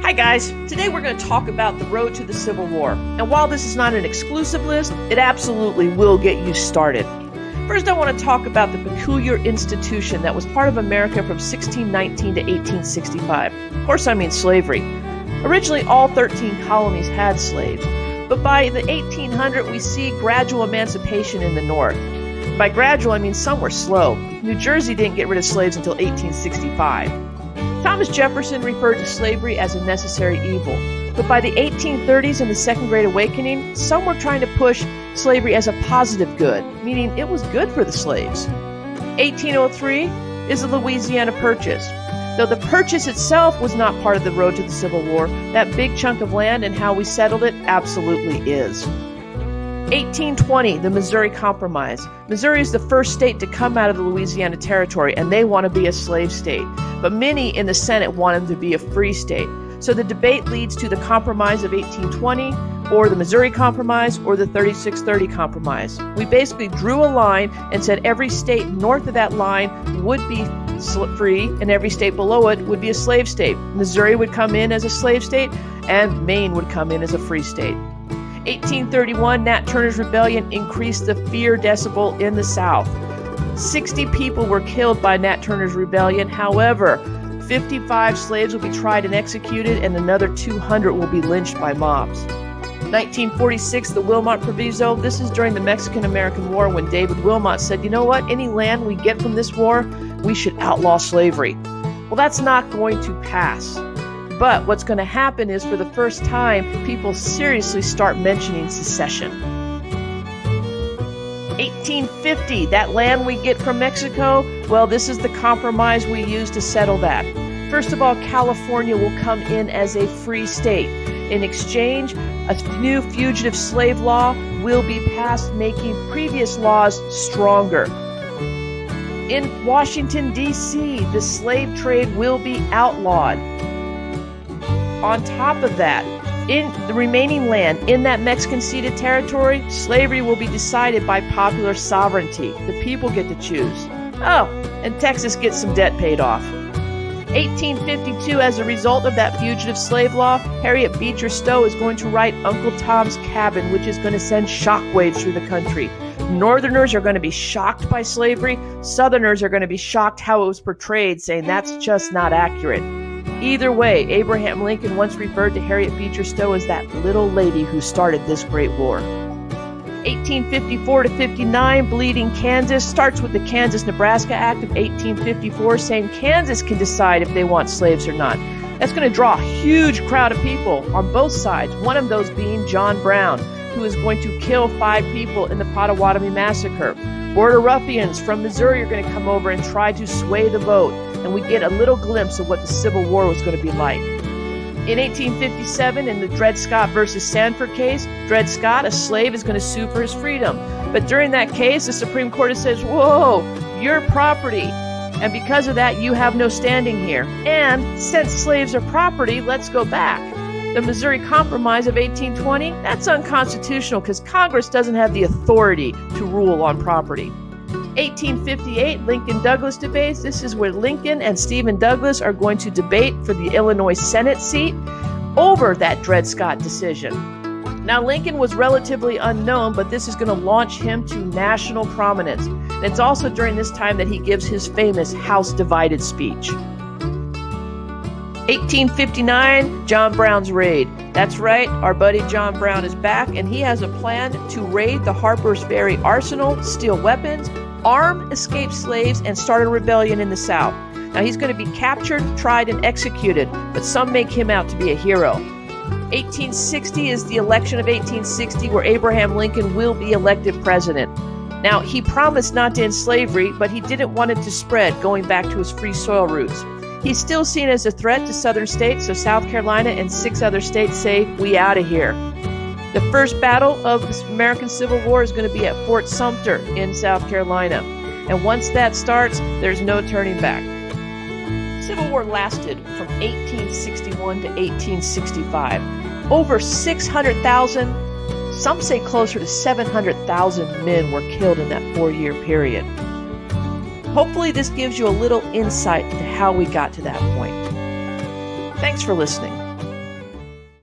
Hi guys, today we're going to talk about the road to the Civil War. And while this is not an exclusive list, it absolutely will get you started. First, I want to talk about the peculiar institution that was part of America from 1619 to 1865. Of course, I mean slavery. Originally, all 13 colonies had slaves, but by the 1800s, we see gradual emancipation in the North. By gradual, I mean some were slow. New Jersey didn't get rid of slaves until 1865. Thomas Jefferson referred to slavery as a necessary evil, but by the 1830s and the Second Great Awakening, some were trying to push slavery as a positive good, meaning it was good for the slaves. 1803 is the Louisiana Purchase. Though the purchase itself was not part of the road to the Civil War, that big chunk of land and how we settled it absolutely is. 1820, the Missouri Compromise. Missouri is the first state to come out of the Louisiana Territory, and they want to be a slave state. But many in the Senate want them to be a free state. So the debate leads to the Compromise of 1820, or the Missouri Compromise, or the 3630 Compromise. We basically drew a line and said every state north of that line would be free, and every state below it would be a slave state. Missouri would come in as a slave state, and Maine would come in as a free state. 1831, Nat Turner's Rebellion increased the fear decibel in the South. 60 people were killed by Nat Turner's Rebellion. However, 55 slaves will be tried and executed, and another 200 will be lynched by mobs. 1946, the Wilmot Proviso. This is during the Mexican-American War when David Wilmot said, you know what, any land we get from this war, we should outlaw slavery. Well, that's not going to pass. But what's going to happen is, for the first time, people seriously start mentioning secession. 1850, that land we get from Mexico, well, this is the compromise we use to settle that. First of all, California will come in as a free state. In exchange, a new fugitive slave law will be passed, making previous laws stronger. In Washington, D.C., the slave trade will be outlawed. On top of that, in the remaining land in that Mexican-ceded territory, slavery will be decided by popular sovereignty. The people get to choose. Oh, and Texas gets some debt paid off. 1852, as a result of that fugitive slave law, Harriet Beecher Stowe is going to write Uncle Tom's Cabin, which is going to send shockwaves through the country. Northerners are going to be shocked by slavery. Southerners are going to be shocked how it was portrayed, saying that's just not accurate. Either way, Abraham Lincoln once referred to Harriet Beecher Stowe as that little lady who started this great war. 1854 to 59, Bleeding Kansas starts with the Kansas-Nebraska Act of 1854, saying Kansas can decide if they want slaves or not. That's going to draw a huge crowd of people on both sides, one of those being John Brown, who is going to kill 5 people in the Pottawatomie Massacre. Border ruffians from Missouri are going to come over and try to sway the vote, and we get a little glimpse of what the Civil War was going to be like. In 1857, in the Dred Scott versus Sanford case, Dred Scott, a slave, is going to sue for his freedom. But during that case, the Supreme Court says, whoa, you're property, and because of that, you have no standing here. And since slaves are property, let's go back. The Missouri Compromise of 1820, that's unconstitutional because Congress doesn't have the authority to rule on property. 1858, Lincoln-Douglas debates. This is where Lincoln and Stephen Douglas are going to debate for the Illinois Senate seat over that Dred Scott decision. Now, Lincoln was relatively unknown, but this is going to launch him to national prominence. And it's also during this time that he gives his famous House Divided speech. 1859, John Brown's raid. That's right, our buddy John Brown is back, and he has a plan to raid the Harper's Ferry arsenal, steal weapons, arm escaped slaves, and start a rebellion in the South. Now, he's going to be captured, tried, and executed, but some make him out to be a hero. 1860 is the election of 1860, where Abraham Lincoln will be elected president. Now, he promised not to end slavery, but he didn't want it to spread, going back to his free soil roots. He's still seen as a threat to southern states, so South Carolina and 6 other states say, we out of here. The first battle of the American Civil War is going to be at Fort Sumter in South Carolina. And once that starts, there's no turning back. Civil War lasted from 1861 to 1865. Over 600,000, some say closer to 700,000 men were killed in that 4-year period. Hopefully this gives you a little insight into how we got to that point. Thanks for listening.